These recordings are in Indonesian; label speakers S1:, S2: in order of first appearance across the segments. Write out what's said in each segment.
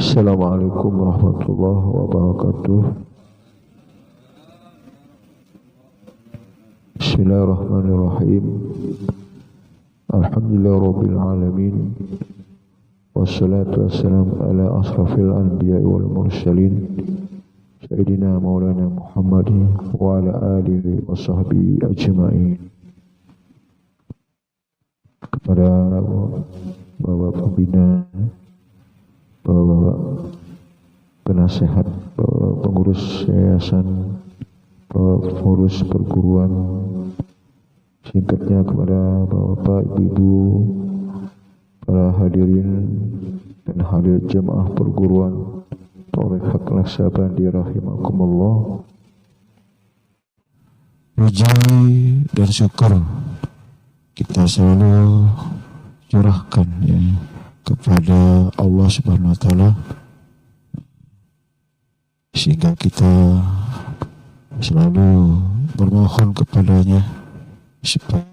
S1: Assalamualaikum warahmatullahi wabarakatuh. Bismillahirrahmanirrahim. Alhamdulillahirabbil alamin. Wassalatu wassalamu ala asrafil anbiya'i wal mursalin Sayyidina Maulana Muhammadin wa ala alihi wa sahbihi ajma'in. Kepada Bapak Pembina, Bapak Penasehat, Pengurus Yayasan, Pengurus Perguruan, singkatnya kepada Bapak, Ibu-ibu, para hadirin dan hadir jemaah perguruan Thariqat Naksabandi rahimakumullah. Puji dan syukur kita selalu curahkan kepada Allah Subhanahu wa taala, sehingga kita selalu bermohon kepadanya supaya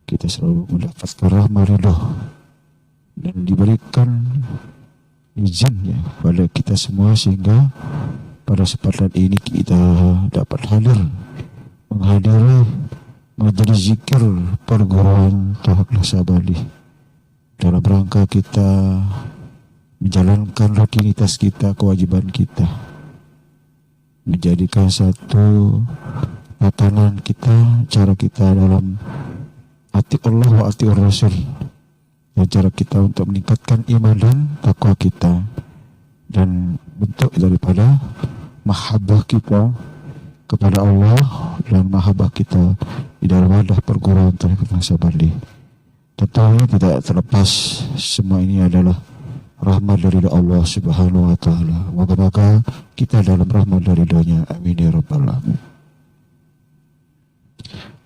S1: kita selalu mendapatkan rahmat ridho dan diberikan izinnya pada kita semua, sehingga pada kesempatan ini kita dapat menghadiri majelis zikir perguruan Thariqat Naksabandi dalam rangka kita menjalankan rutinitas kita, kewajiban kita, menjadikan satu tatanan kita, cara kita dalam ati Allah wa ati Rasul, dan cara kita untuk meningkatkan iman dan takwa kita, dan bentuk daripada mahabbah kita kepada Allah dan mahabbah kita di dalam wadah perguruan Thariqat Naksabandi. Tentunya tidak terlepas, semua ini adalah rahmat dari Allah Subhanahu wa taala. Moga-moga kita dalam rahmat dari Ridho-Nya. Amin ya rabbal alamin.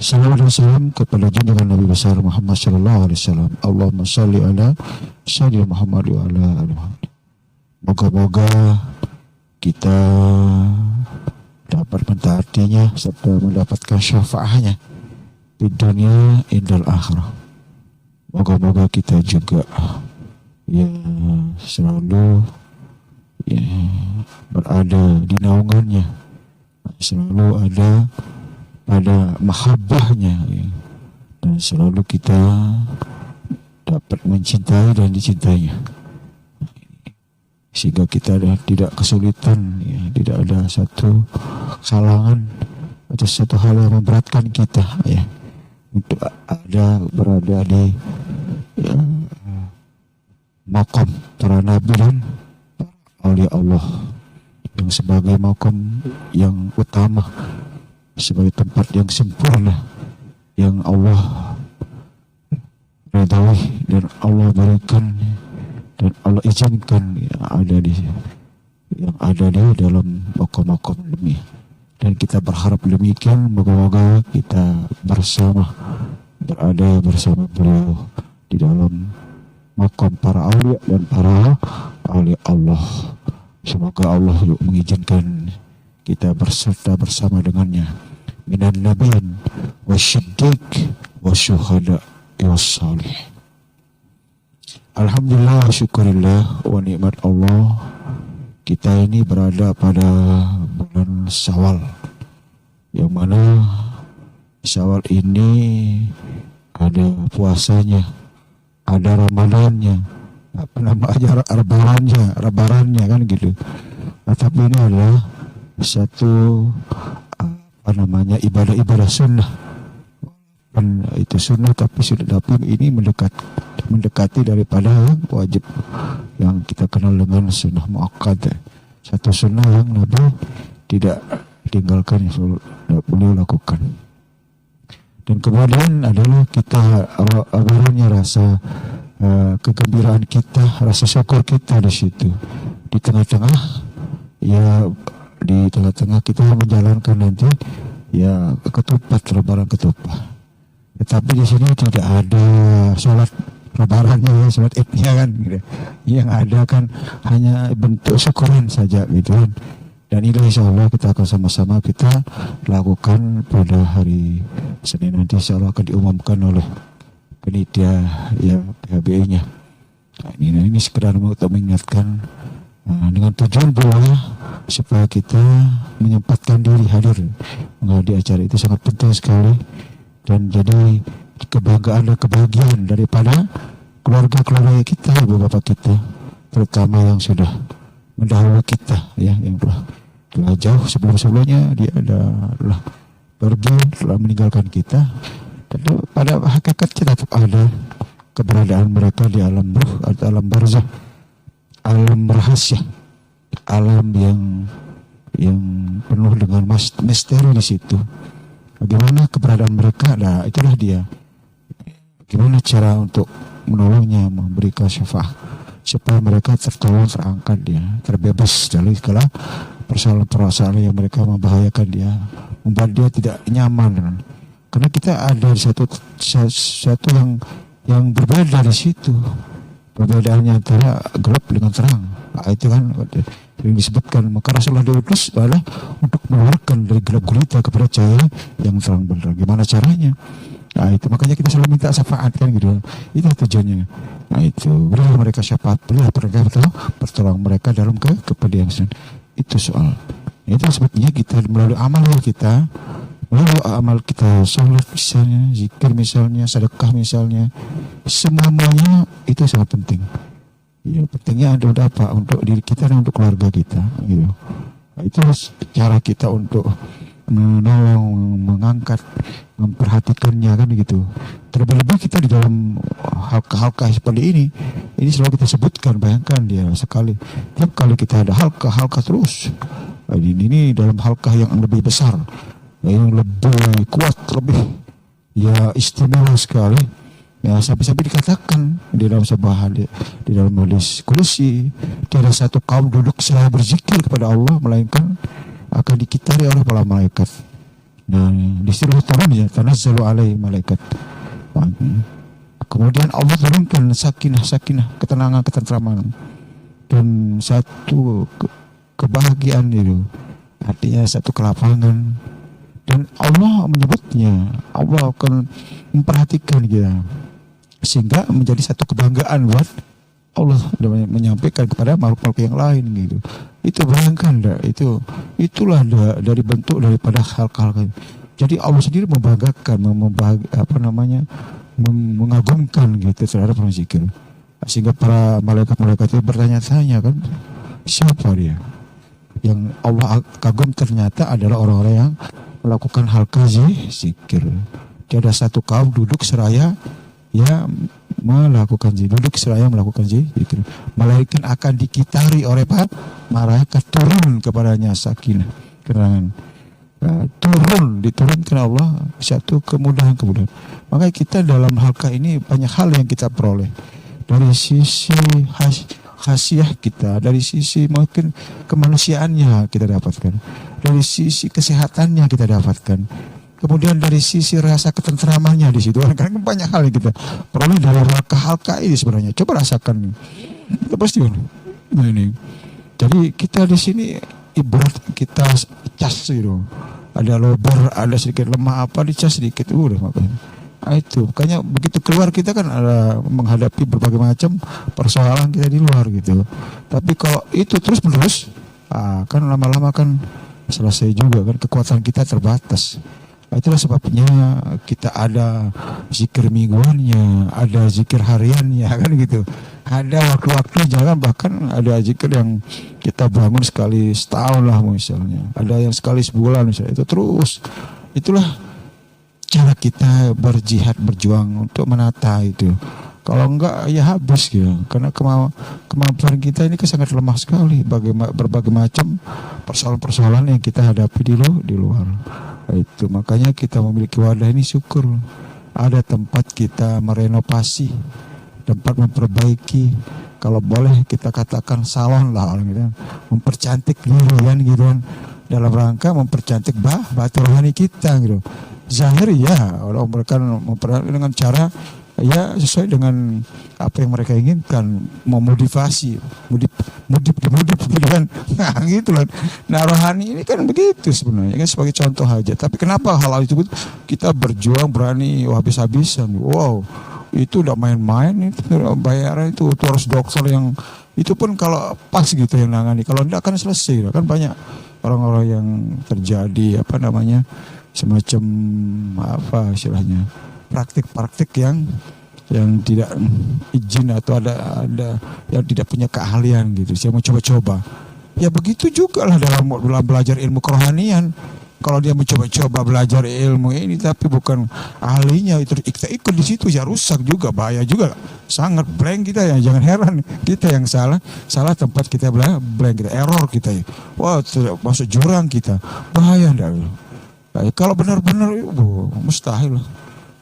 S1: Salawat dan salam kepada junjungan Nabi besar Muhammad sallallahu alaihi wasallam. Allahumma shalli ala sayyidina Muhammad wa ala ali Muhammad. Moga-moga kita dapat mentaatinya serta mendapatkan syafaatnya di dunia indal akhirah. Moga-moga kita juga selalu berada di naungannya, selalu ada pada mahabbahnya, dan selalu kita dapat mencintai dan dicintainya, sehingga kita tidak kesulitan, tidak ada satu halangan atau satu hal yang memberatkan kita untuk berada di maqam para nabi dan aulia Allah, yang sebagai maqam yang utama, sebagai tempat yang sempurna, yang Allah ridhoi dan Allah berikan dan Allah izinkan yang ada di dalam maqam-maqam demi. Dan kita berharap demikian, moga-moga kita berada bersama beliau di dalam maqam para aulia dan para aulia Allah. Semoga Allah mengizinkan kita berserta bersama dengannya minan nabiyyin wasyiddiq wasyuhada wassalih. Alhamdulillah, syukurillah wa nikmat Allah, kita ini berada pada bulan Syawal, yang mana Syawal ini ada puasanya, ada Ramadannya, Lebarannya kan gitu. Tapi ini adalah satu ibadah sunnah. Dan itu sunnah, tapi ini mendekati daripada wajib yang kita kenal dengan sunnah muakkad. Satu sunnah yang Nabi tidak tinggalkan, yang beliau lakukan. Dan kemudian adalah kita awalnya rasa kegembiraan kita, rasa syukur kita di situ. Di tengah-tengah kita menjalankan nanti ketupat, lebaran ketupat. Tetapi di sini tidak ada sholat lebarannya, sholat idnya kan gitu. Yang ada kan hanya bentuk syukuran saja gitu kan. Dan ini insya Allah kita akan sama-sama kita lakukan pada hari Senin nanti, insya Allah akan diumumkan oleh panitia PHBI-nya. Nah, ini sekedar untuk mengingatkan, dengan tujuan pula supaya kita menyempatkan diri hadir menghadiri acara itu sangat penting sekali, dan jadi kebanggaan dan kebahagiaan daripada keluarga kita, ibu bapak kita, terutama yang sudah mendahului kita, ya, yang telah jauh sebelumnya dia adalah pergi, telah meninggalkan kita. Tentu pada hakikatnya tetap ada keberadaan mereka di alam ruh atau alam barzah, alam rahasia, alam yang penuh dengan misteri di situ. Bagaimana keberadaan mereka? Nah, itulah dia. Gimana cara untuk menolongnya, memberikan syafaat supaya mereka tertolong, terangkat dia, terbebas dari segala persoalan-persoalan yang mereka membahayakan dia, membuat dia tidak nyaman. Karena kita ada di satu yang berbeda di situ. Perbedaannya antara gelap dengan terang. Nah, itu kan yang disebutkan. Maka Rasulullah diutus adalah untuk mengeluarkan dari gelap gulita kepada cahaya yang terang benerang. Gimana caranya? Nah, itu makanya kita selalu minta syafaat kan gitu. Itu tujuannya. Nah, itu berilah mereka syafaat, berilah mereka pertolongan mereka dalam kepedihan. Itu soal. Itu sebetulnya kita melalui amal kita, melalui amal kita, sholat misalnya, zikir misalnya, sedekah misalnya, semuanya itu sangat penting. Ya, pentingnya ada apa? Untuk diri kita dan untuk keluarga kita, gitu. Nah, itu cara kita untuk menolong, mengangkat, memperhatikannya kan gitu. Terlebih-lebih kita di dalam halka-halka seperti ini selalu kita sebutkan. Bayangkan dia sekali, tiap kali kita ada halka terus. Ini dalam halka yang lebih besar, yang lebih kuat, lebih ya istimewa sekali. Ya, sampai-sampai dikatakan di dalam sebuah hadis, di dalam hadis kursi, tiada satu kaum duduk seraya berzikir kepada Allah melainkan akan dikitari oleh para malaikat. Dan disuruh turunnya tanazzalu alaihi malaikat. Kemudian Allah turunkan sakinah, ketenangan, ketentraman, dan satu kebahagiaan itu. Artinya satu kelapangan. Dan Allah menyebutnya, Allah akan memperhatikan kita, sehingga menjadi satu kebanggaan buat Allah menyampaikan kepada makhluk-makhluk yang lain gitu. Itu bayangkan, itulah dari bentuk daripada hal-hal. Jadi Allah sendiri membanggakan, mengagumkan gitu terhadap orang zikir. Sehingga para malaikat-malaikat itu bertanya-tanya kan, siapa dia? Yang Allah kagum ternyata adalah orang-orang yang melakukan hal zikir. Tiada satu kaum duduk seraya melakukan zikir. Malaikat akan dikitari oleh para malaikat, turun kepadanya sakinah, ketenangan. Diturunkan Allah satu kemudahan. Makanya kita dalam halqa ini banyak hal yang kita peroleh dari sisi khasiah kita, dari sisi mungkin kemanusiaannya kita dapatkan, dari sisi kesehatannya kita dapatkan, kemudian dari sisi rasa ketentramannya di situ. Karena banyak hal yang kita peroleh dari halqa ini sebenarnya. Coba rasakan, kita pasti. Nah ini, jadi kita di sini ibarat kita cas gitu, ada lobar, ada sedikit lemah apa dicas sedikit, udah makanya. Nah, itu makanya begitu keluar kita kan ada menghadapi berbagai macam persoalan kita di luar gitu. Tapi kalau itu terus menerus, kan lama-lama kan selesai juga kan, kekuatan kita terbatas. Itulah sebabnya kita ada zikir mingguannya, ada zikir hariannya kan gitu. Ada waktu-waktu jangan, bahkan ada zikir yang kita bangun sekali setahun lah misalnya. Ada yang sekali sebulan misalnya. Itu terus. Itulah cara kita berjihad, berjuang untuk menata itu. Kalau enggak ya habis gitu. Karena kemampuan kita ini sangat lemah sekali. Berbagai macam persoalan-persoalan yang kita hadapi di luar. Itu makanya kita memiliki wadah ini, syukur ada tempat kita merenovasi, tempat memperbaiki, kalau boleh kita katakan salon lah gitu, mempercantik diri kan gitu kan, dalam rangka mempercantik batu rohani kita gitu. Zahir ya orang mereka dengan cara ya sesuai dengan apa yang mereka inginkan, memotivasi, modif gitu kan. Nah gitu lah. Nah rohani ini kan begitu sebenarnya kan, sebagai contoh aja. Tapi kenapa hal itu kita berjuang berani habis-habisan? Wow, Itu udah main-main itu bayaran itu harus dokter yang itu pun kalau pas gitu yang nangani. Kalau enggak kan selesai kan banyak orang-orang yang terjadi apa namanya semacam apa istilahnya praktik-praktik yang tidak izin atau ada yang tidak punya keahlian gitu. Saya mau coba-coba. Ya begitu juga lah dalam belajar ilmu kerohanian. Kalau dia mencoba-coba belajar ilmu ini tapi bukan ahlinya itu kita ikut di situ ya rusak juga, bahaya juga, sangat blank kita ya. Jangan heran kita yang salah tempat kita blank kita, error kita ya. Wah masuk jurang kita, bahaya enggak? Kalau benar-benar mustahil,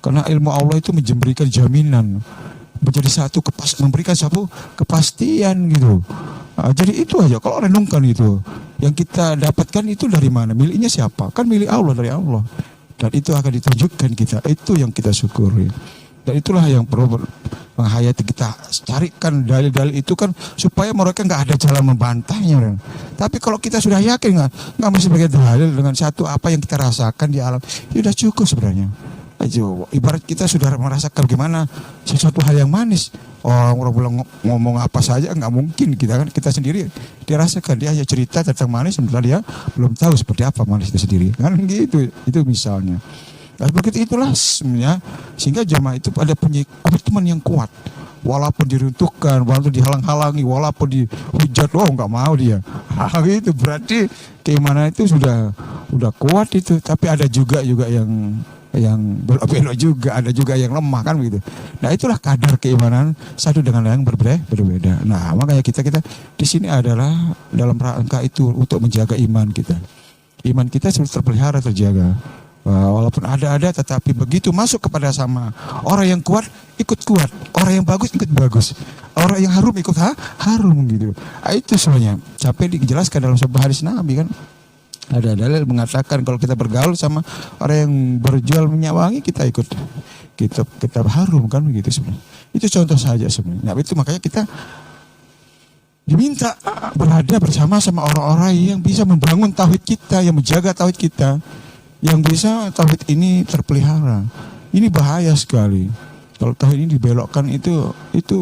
S1: karena ilmu Allah itu memberikan jaminan, menjadi satu memberikan satu kepastian gitu. Jadi itu aja kalau renungkan itu. Yang kita dapatkan itu dari mana? Miliknya siapa? Kan milik Allah, dari Allah. Dan itu akan ditunjukkan kita. Itu yang kita syukuri. Dan itulah yang perlu menghayati kita. Carikan dalil-dalil itu kan supaya mereka nggak ada jalan membantahnya. Tapi kalau kita sudah yakin nggak mesti pakai dalil dengan satu apa yang kita rasakan di alam. Ya sudah cukup sebenarnya. Ibarat kita sudah merasakan gimana sesuatu hal yang manis. Orang bilang ngomong apa saja nggak mungkin, kita sendiri dia rasakan, dia hanya cerita tentang manis sementara dia belum tahu seperti apa manis itu sendiri kan gitu. Itu misalnya. Nah, begitu itulah sebenarnya sehingga jamaah itu ada komitmen yang kuat walaupun diruntuhkan, walaupun dihalang-halangi, walaupun dihujat, nggak mau dia. Itu berarti keimanan itu sudah kuat itu. Tapi ada juga yang belok-belok juga, ada juga yang lemah kan begitu. Nah itulah kadar keimanan satu dengan yang berbeda. Nah makanya kita di sini adalah dalam rangka itu untuk menjaga iman kita. Iman kita sudah terpelihara, terjaga. Walaupun ada tetapi begitu masuk kepada sama orang yang kuat ikut kuat, orang yang bagus ikut bagus, orang yang harum ikut harum gitu. Itu semuanya sampai dijelaskan dalam sebuah hadis Nabi kan. Ada dalil mengatakan kalau kita bergaul sama orang yang berjual minyak wangi kita ikut kita harum kan begitu sebenarnya. Itu contoh saja sebenarnya. Nah, itu makanya kita diminta berada bersama orang-orang yang bisa membangun tauhid kita, yang menjaga tauhid kita, yang bisa tauhid ini terpelihara. Ini bahaya sekali. Kalau tauhid ini dibelokkan itu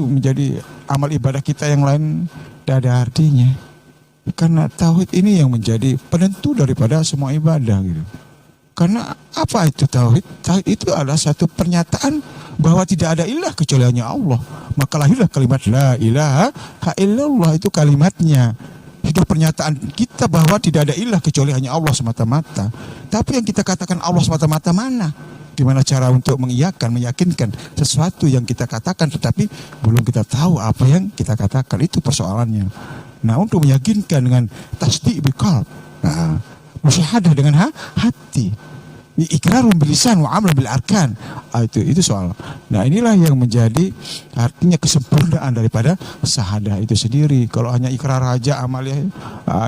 S1: menjadi amal ibadah kita yang lain tidak ada artinya. Karena tauhid ini yang menjadi penentu daripada semua ibadah gitu. Karena apa itu tauhid? Tauhid itu adalah satu pernyataan bahwa tidak ada ilah kecuali hanya Allah. Maka lahirlah kalimat la ilaha illallah, itu kalimatnya. Itu pernyataan kita bahwa tidak ada ilah kecuali hanya Allah semata-mata. Tapi yang kita katakan Allah semata-mata mana? Gimana cara untuk mengiyakan, meyakinkan sesuatu yang kita katakan tetapi belum kita tahu apa yang kita katakan, itu persoalannya. Nah, untuk meyakinkan dengan tasdik bil qalb. Nah, musyahadah dengan hati. Iqrarun bil lisan wa amal bil arkan. Itu soal. Nah, inilah yang menjadi artinya kesempurnaan daripada syahadah itu sendiri. Kalau hanya ikrar aja amalnya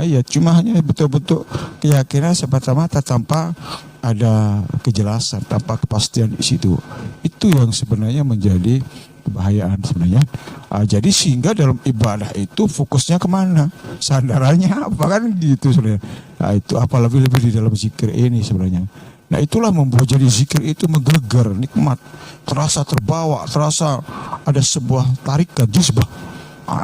S1: ya cuma hanya betul-betul keyakinan semata-mata tanpa ada kejelasan, tanpa kepastian di situ. Itu yang sebenarnya menjadi kebahayaan sebenarnya. Jadi sehingga dalam ibadah itu fokusnya kemana, sandarannya apa kan gitu sebenarnya. Itu apalagi lebih di dalam zikir ini sebenarnya. Nah itulah membuat jadi zikir itu menggelegar, nikmat, terasa terbawa, terasa ada sebuah tarikan, jazbah.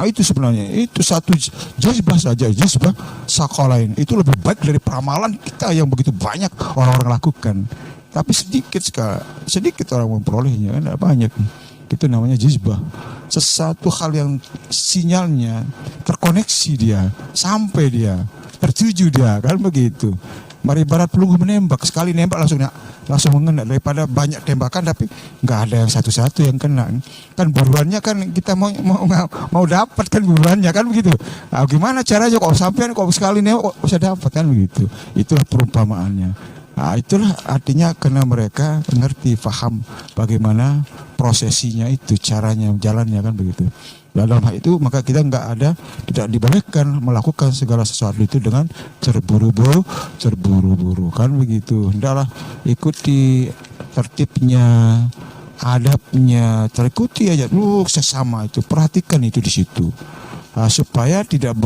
S1: Itu sebenarnya itu satu jazbah saja, jazbah sakolain itu lebih baik dari peramalan kita yang begitu banyak orang-orang lakukan. Tapi sedikit orang memperolehnya, kan banyak. Itu namanya jazbah. Sesuatu hal yang sinyalnya terkoneksi dia, sampai dia, tertuju dia, kan begitu. Mari ibarat peluru menembak, sekali nembak langsung mengena, daripada banyak tembakan tapi nggak ada yang satu-satu yang kena. Kan buruannya kan kita mau dapat kan buruannya kan begitu. Nah, gimana caranya kok sampean kok sekali nembak kok bisa dapat kan begitu. Itulah perumpamaannya. Nah, itulah artinya karena mereka ngerti, paham bagaimana prosesinya itu, caranya, jalannya kan begitu. Dalam hal itu maka kita tidak dibolehkan melakukan segala sesuatu itu dengan terburu-buru kan begitu. Hendaklah ikuti tertibnya, adabnya, terikuti aja sesama itu, perhatikan itu di situ. Supaya tidak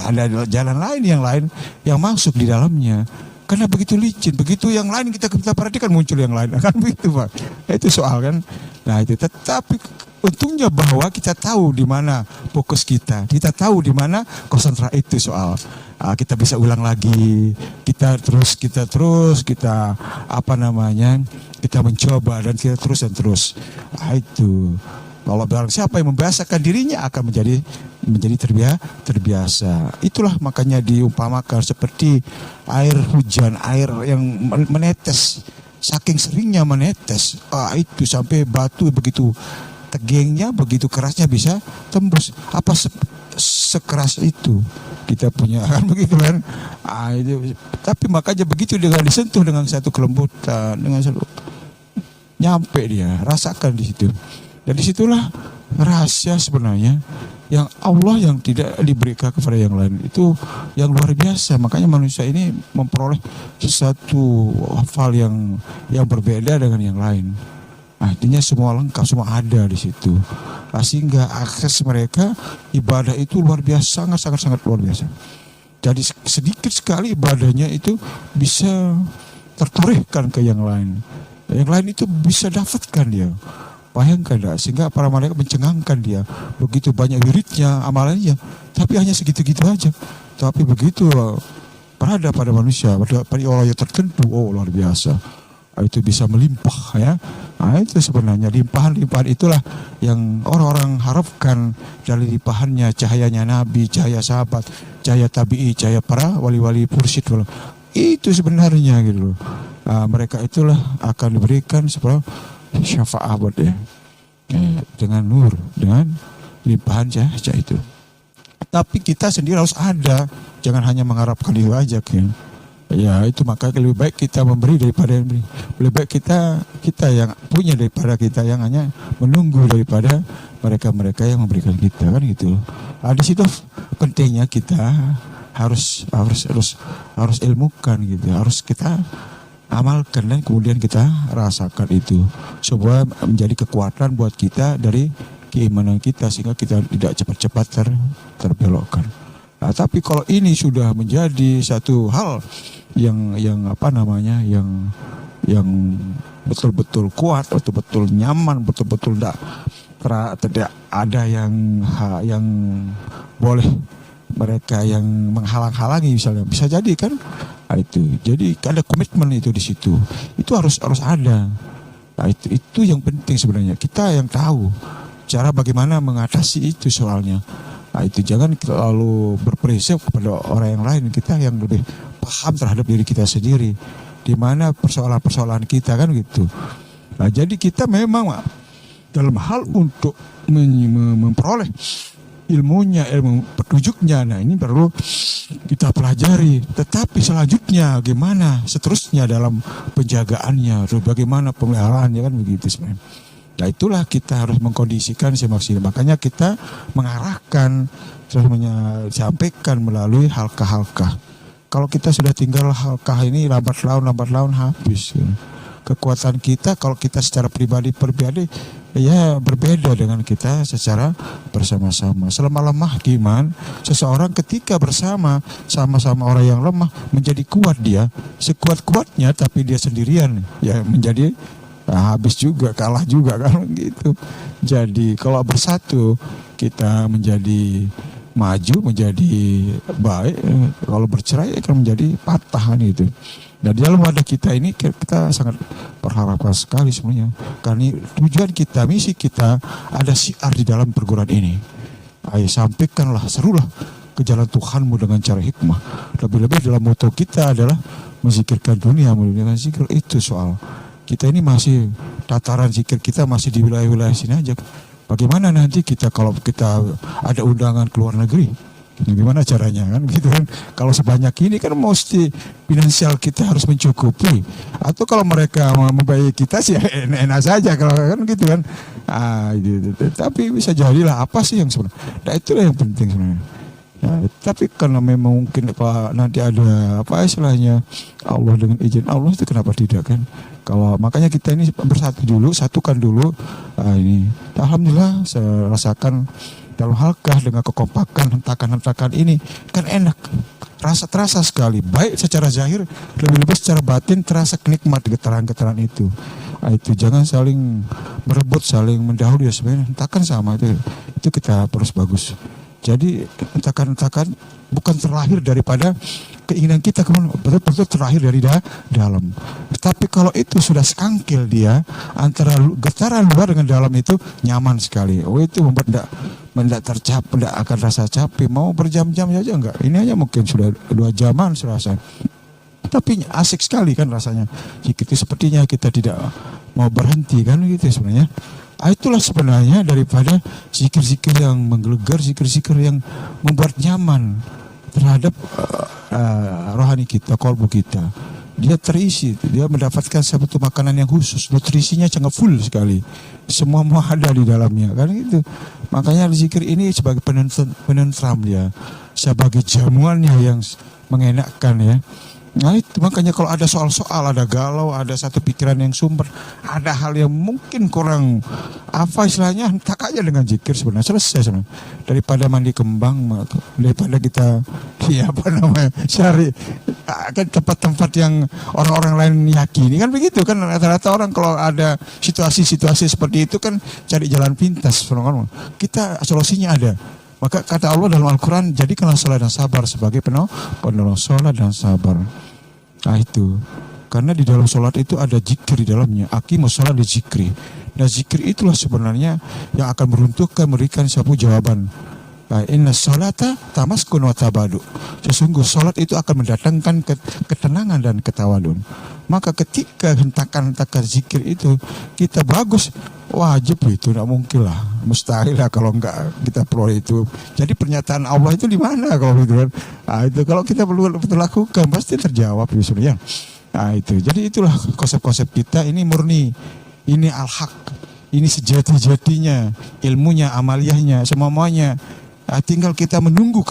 S1: ada jalan lain yang masuk di dalamnya. Karena begitu licin, begitu yang lain kita perhatikan muncul yang lain, kan begitu Pak. Itu soal kan. Nah itu, tetapi untungnya bahwa kita tahu di mana fokus kita tahu di mana konsentrasi itu soal. Kita bisa ulang lagi, kita kita mencoba dan kita terus. Itu. Kalau barang siapa yang membiasakan dirinya akan menjadi terbiasa. Itulah makanya diumpamakan seperti air hujan, air yang menetes. Saking seringnya menetes, itu sampai batu begitu tegengnya, begitu kerasnya bisa tembus. Apa sekeras itu kita punya kan begitu kan? Itu. Tapi makanya begitu dengan disentuh dengan satu kelembutan, dengan satu nyampe dia, rasakan di situ. Dan disitulah rahasia sebenarnya yang Allah yang tidak diberikan kepada yang lain itu yang luar biasa. Makanya manusia ini memperoleh sesuatu hal yang berbeda dengan yang lain. Artinya semua lengkap, semua ada di situ. Sehingga akses mereka ibadah itu luar biasa, sangat luar biasa. Jadi sedikit sekali ibadahnya itu bisa tertorehkan ke yang lain. Yang lain itu bisa dapatkan dia. Bayangkan, sehingga para malaikat mencengangkan dia. Begitu banyak wiridnya, amalannya, tapi hanya segitu-gitu aja. Tapi begitu berada pada manusia, pada orang yang tertentu, luar biasa. Itu bisa melimpah ya. Itu sebenarnya limpahan-limpahan itulah yang orang-orang harapkan dari limpahannya, cahayanya Nabi, cahaya sahabat, cahaya tabi'i, cahaya para wali-wali mursyid. Itu sebenarnya gitu loh. Mereka itulah akan diberikan sebuah syafaat buat dia dengan nur, dengan limpahan cahaya itu. Tapi kita sendiri harus ada, jangan hanya mengharapkan itu aja kan. Ya itu makanya lebih baik kita memberi daripada yang beri. Lebih baik kita yang punya daripada kita yang hanya menunggu daripada mereka yang memberikan kita kan gitu. Di situ pentingnya kita harus ilmukan gitu, harus kita amalkan dan kemudian kita rasakan itu sebuah menjadi kekuatan buat kita dari keimanan kita sehingga kita tidak cepat-cepat terbelokkan. Tapi kalau ini sudah menjadi satu hal yang betul-betul kuat, betul-betul nyaman, betul-betul tidak ada yang boleh mereka yang menghalang-halangi misalnya, bisa jadi kan. Itu jadi ada komitmen itu di situ, itu harus ada. Itu yang penting sebenarnya, kita yang tahu cara bagaimana mengatasi itu soalnya. Itu jangan kita lalu berprinsip kepada orang yang lain, kita yang lebih paham terhadap diri kita sendiri, di mana persoalan-persoalan kita kan gitu. Jadi kita memang dalam hal untuk memperoleh ilmunya, ilmu petunjuknya, ini perlu kita pelajari. Tetapi selanjutnya gimana seterusnya dalam penjagaannya, bagaimana pemeliharaannya kan begitu sebenarnya. Itulah kita harus mengkondisikan semaksimal. Makanya kita mengarahkan terus menyampaikan melalui halkah-halkah. Kalau kita sudah tinggal halkah ini lambat laun habis. Kekuatan kita kalau kita secara pribadi ya berbeda dengan kita secara bersama-sama. Selama lemah gimana? Seseorang ketika bersama sama-sama orang yang lemah menjadi kuat dia. Sekuat-kuatnya tapi dia sendirian ya menjadi habis juga, kalah juga kan gitu. Jadi kalau bersatu kita menjadi maju, menjadi baik. Kalau bercerai akan menjadi patahan itu. Dan di dalam wadah kita ini kita sangat berharapkan sekali semuanya. Karena tujuan kita, misi kita ada siar di dalam perguruan ini. Ayo sampaikanlah, serulah ke jalan Tuhanmu dengan cara hikmah. Lebih-lebih dalam moto kita adalah menzikirkan dunia dengan zikir. Itu soal kita ini masih tataran zikir kita masih di wilayah-wilayah sini aja. Bagaimana nanti kita kalau kita ada undangan ke luar negeri? Gimana caranya kan gitu kan? Kalau sebanyak ini kan mesti finansial kita harus mencukupi. Atau kalau mereka membayar kita sih enak saja kalau kan gitu kan. Gitu. Tapi bisa jadilah apa sih yang sebenarnya? Nah itulah yang penting sebenarnya. Ya, tapi karena memang mungkin nanti ada apa istilahnya Allah dengan izin Allah itu kenapa tidak kan? Kalau makanya kita ini bersatu dulu, satukan dulu. Ini alhamdulillah saya rasakan dalam halkah dengan kekompakan hentakan-hentakan ini kan enak, terasa sekali baik secara zahir, lebih-lebih secara batin terasa nikmat getaran-getaran itu. Itu jangan saling berebut, saling mendahului sebenarnya. Hentakan sama itu kita terus bagus. Jadi hentakan bukan terlahir daripada keinginan kita, betul-betul terlahir dari dalam. Tapi kalau itu sudah sekangkil dia antara getaran luar dengan dalam itu nyaman sekali. Itu membuat tidak tercapek, tidak akan rasa capek. Mau berjam-jam saja enggak. Ini aja mungkin sudah 2 jaman serasa. Tapi asik sekali kan rasanya. Itu sepertinya kita tidak mau berhenti kan gitu sebenarnya. Itulah sebenarnya daripada zikir-zikir yang menggelegar, zikir-zikir yang membuat nyaman terhadap rohani kita, kolbu kita. Dia terisi, dia mendapatkan satu makanan yang khusus, nutrisinya sangat full sekali. Semua ada di dalamnya kan itu. Makanya zikir ini sebagai penentram dia, sebagai jamuannya yang mengenakkan ya. Nah itu makanya kalau ada soal-soal, ada galau, ada satu pikiran yang sumber, ada hal yang mungkin kurang apa istilahnya, tak aja dengan zikir sebenarnya selesai sebenarnya. Daripada mandi kembang, daripada kita cari kan tempat-tempat yang orang-orang lain yakini kan begitu kan, rata-rata orang kalau ada situasi-situasi seperti itu kan cari jalan pintas. Kita solusinya ada. Maka kata Allah dalam Al-Quran, jadikanlah salat dan sabar sebagai penolong salat dan sabar. Nah itu, karena di dalam salat itu ada zikir di dalamnya. Aqimus salat di zikri. Nah zikir itulah sebenarnya yang akan meruntuhkan, memberikan suatu jawaban. Inna salata tamaskun wa tabadu. Sesungguh salat itu akan mendatangkan ketenangan dan ketawadun. Maka ketika hentakan-hentakan zikir itu kita bagus, wajib itu, tidak mungkin lah, mustahil lah kalau enggak kita peroleh itu. Jadi pernyataan Allah itu di mana kalau gitu kan? Itu kalau kita betul lakukan pasti terjawab sebenarnya. Itu. Jadi itulah konsep-konsep kita ini murni, ini al-haq, ini sejati-jatinya, ilmunya, amaliyahnya, semuanya. Tinggal kita menunggu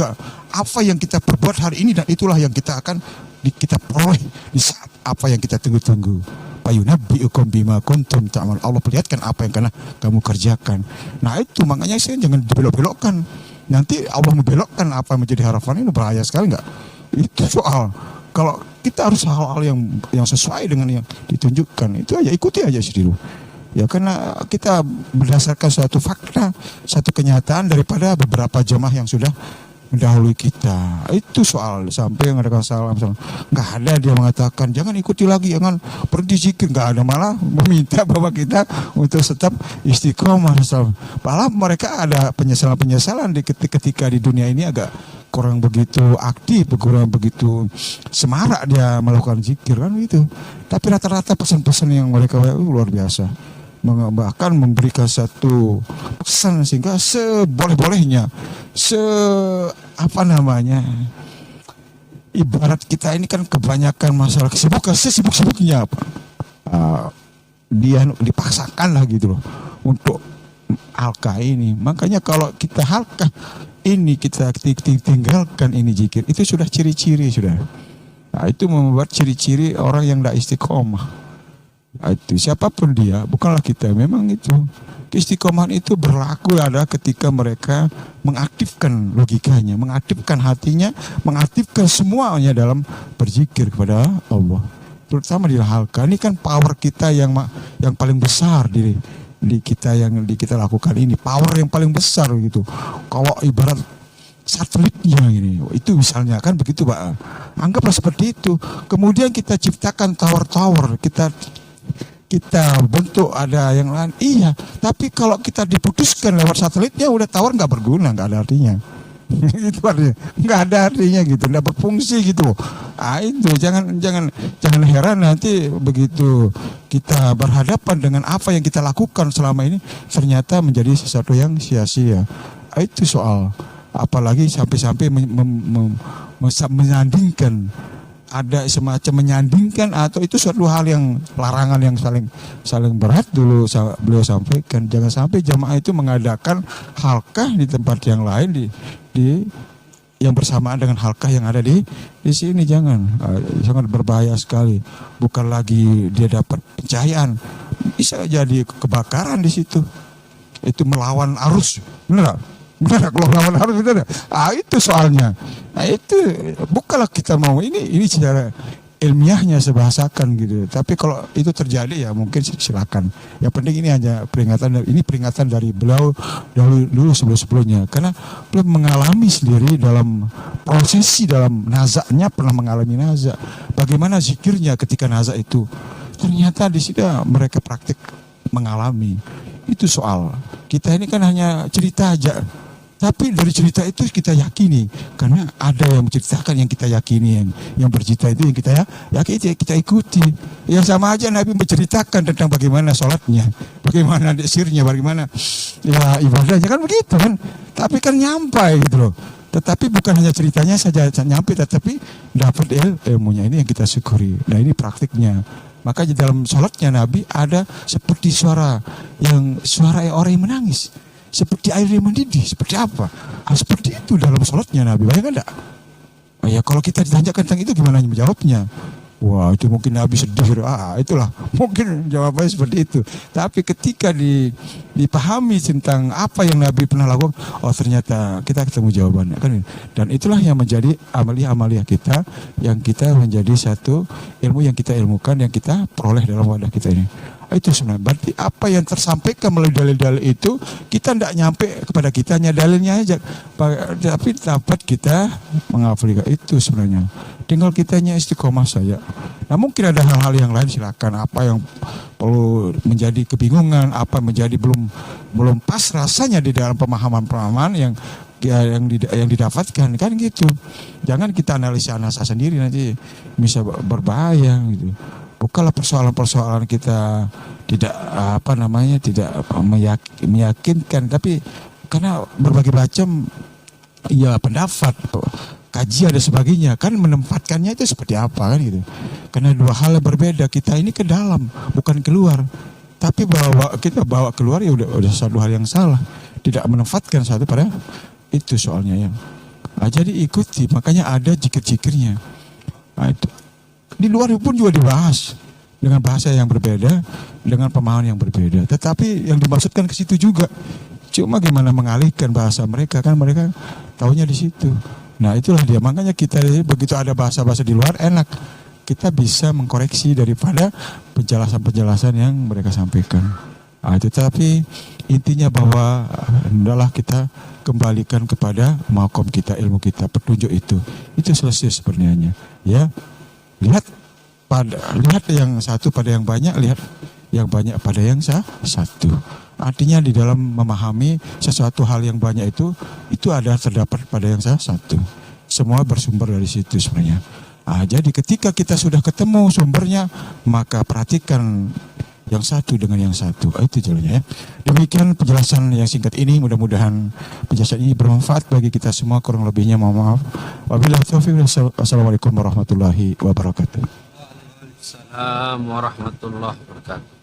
S1: apa yang kita perbuat hari ini dan itulah yang kita akan kita peroleh di saat apa yang kita tunggu-tunggu. Fayunabbi'ukum bima kuntum ta'mal. Allah perlihatkan apa yang kamu kerjakan. Nah itu makanya saya jangan dibelok-belokkan. Nanti Allah membelokkan apa yang menjadi harapan, ini bahaya sekali enggak? Itu soal. Kalau kita harus hal-hal yang sesuai dengan yang ditunjukkan, itu aja ikuti aja sendiri. Ya karena kita berdasarkan suatu fakta, satu kenyataan daripada beberapa jamaah yang sudah mendahului kita. Itu soal sampai yang ada salam. Nggak ada dia mengatakan jangan ikuti lagi, jangan berhenti zikir. Nggak ada, malah meminta bahwa kita untuk tetap istiqomah. Malah mereka ada penyesalan-penyesalan ketika di dunia ini agak kurang begitu aktif, kurang begitu semarak dia melakukan zikir kan gitu. Tapi rata-rata pesan-pesan yang mereka luar biasa. Bahkan memberikan satu pesan sehingga seboleh-bolehnya, ibarat kita ini kan kebanyakan masalah kesibukan, sesibuk-sibuknya apa? Dia dipaksakan lah gitu loh untuk halkah ini. Makanya kalau kita halkah ini, kita tinggalkan ini zikir, itu sudah ciri-ciri sudah. Nah, itu membuat ciri-ciri orang yang tidak istiqomah. Itu siapapun dia, bukanlah kita, memang itu keistiqomahan itu berlaku ada ketika mereka mengaktifkan logikanya, mengaktifkan hatinya, mengaktifkan semuanya dalam berzikir kepada Allah. Terutama di halqa ini kan power kita yang paling besar di kita yang kita lakukan ini, power yang paling besar gitu. Kalau ibarat satelitnya ini, itu misalnya kan begitu Pak. Anggaplah seperti itu. Kemudian kita ciptakan tower-tower, kita bentuk ada yang lain, iya. Tapi kalau kita diputuskan lewat satelitnya, udah tower nggak berguna, nggak ada artinya. Itu artinya nggak ada artinya gitu, nggak berfungsi gitu. Itu jangan heran nanti begitu kita berhadapan dengan apa yang kita lakukan selama ini ternyata menjadi sesuatu yang sia-sia. Itu soal. Apalagi sampai-sampai menyandingkan, ada semacam menyandingkan, atau itu suatu hal yang larangan yang saling berat dulu beliau sampaikan. Jangan sampai jamaah itu mengadakan halkah di tempat yang lain di yang bersamaan dengan halkah yang ada di sini. Jangan, sangat berbahaya sekali. Bukan lagi dia dapat pencahayaan, bisa jadi kebakaran di situ. Itu melawan arus, benar? Benar, kalau lawan harus benar. Itu soalnya. Itu bukanlah kita mau ini secara ilmiahnya sebahasakan gitu. Tapi kalau itu terjadi ya mungkin silakan. Yang penting ini hanya peringatan dari beliau dulu sebelumnya. Karena beliau mengalami sendiri dalam prosesi dalam nazaknya, pernah mengalami nazak. Bagaimana zikirnya ketika nazak itu? Ternyata di sini mereka praktik mengalami. Itu soal. Kita ini kan hanya cerita aja. Tapi dari cerita itu kita yakini, karena ada yang menceritakan yang kita yakini, yang bercerita itu yang kita yakini, kita ikuti. Ya sama aja Nabi menceritakan tentang bagaimana sholatnya, bagaimana sirnya, bagaimana ya ibadahnya, kan begitu kan. Tapi kan nyampai gitu loh. Tetapi bukan hanya ceritanya saja nyampe, tetapi dapat ilmunya, ini yang kita syukuri. Nah ini praktiknya. Maka di dalam sholatnya Nabi ada seperti suara orang yang menangis. Seperti air yang mendidih, seperti apa? Seperti itu dalam sholatnya Nabi, bayangkan enggak? Ya kalau kita ditanyakan tentang itu gimana menjawabnya? Wah itu mungkin Nabi sedih, itulah mungkin jawabannya seperti itu. Tapi ketika dipahami tentang apa yang Nabi pernah lakukan, oh ternyata kita ketemu jawabannya kan. Dan itulah yang menjadi amalia kita, yang kita menjadi satu ilmu yang kita ilmukan, yang kita peroleh dalam wadah kita ini. Itu sebenarnya berarti apa yang tersampaikan melalui dalil-dalil itu kita tidak nyampe kepada kita, hanya dalilnya aja, tapi dapat kita mengaplikan itu sebenarnya. Tinggal kitanya istiqomah saja. Nah mungkin ada hal-hal yang lain, silakan. Apa yang perlu menjadi kebingungan, apa menjadi belum pas rasanya di dalam pemahaman yang didapatkan kan gitu. Jangan kita analisa sendiri, nanti bisa berbahaya gitu. Bukanlah persoalan-persoalan kita tidak meyakinkan, tapi karena berbagai macam ya pendapat, kajian dan sebagainya kan menempatkannya itu seperti apa kan gitu. Karena dua hal yang berbeda, kita ini ke dalam bukan keluar. Tapi kita bawa keluar ya udah satu hal yang salah. Tidak menempatkan satu pada itu soalnya yang. Nah, jadi ikuti, makanya ada zikir-zikirnya. Nah, itu. Di luar pun juga dibahas dengan bahasa yang berbeda, dengan pemahaman yang berbeda. Tetapi yang dimaksudkan ke situ juga. Cuma gimana mengalihkan bahasa mereka, kan mereka taunya di situ. Nah itulah dia, makanya kita begitu ada bahasa-bahasa di luar enak, kita bisa mengkoreksi daripada penjelasan-penjelasan yang mereka sampaikan. Nah, tetapi intinya bahwa hendaklah kita kembalikan kepada makom kita, ilmu kita, petunjuk itu selesai sebenarnya. Ya, lihat yang satu pada yang banyak, lihat yang banyak pada yang satu. Artinya di dalam memahami sesuatu hal yang banyak itu ada terdapat pada yang satu. Semua bersumber dari situ sebenarnya. Nah, jadi ketika kita sudah ketemu sumbernya, maka perhatikan yang satu dengan yang satu. Itu jalannya ya. Demikian penjelasan yang singkat ini, mudah-mudahan penjelasan ini bermanfaat bagi kita semua. Kurang lebihnya mohon maaf. Wabillahi taufiq. Wassalamualaikum warahmatullahi wabarakatuh.
S2: Waalaikumsalam warahmatullahi wabarakatuh.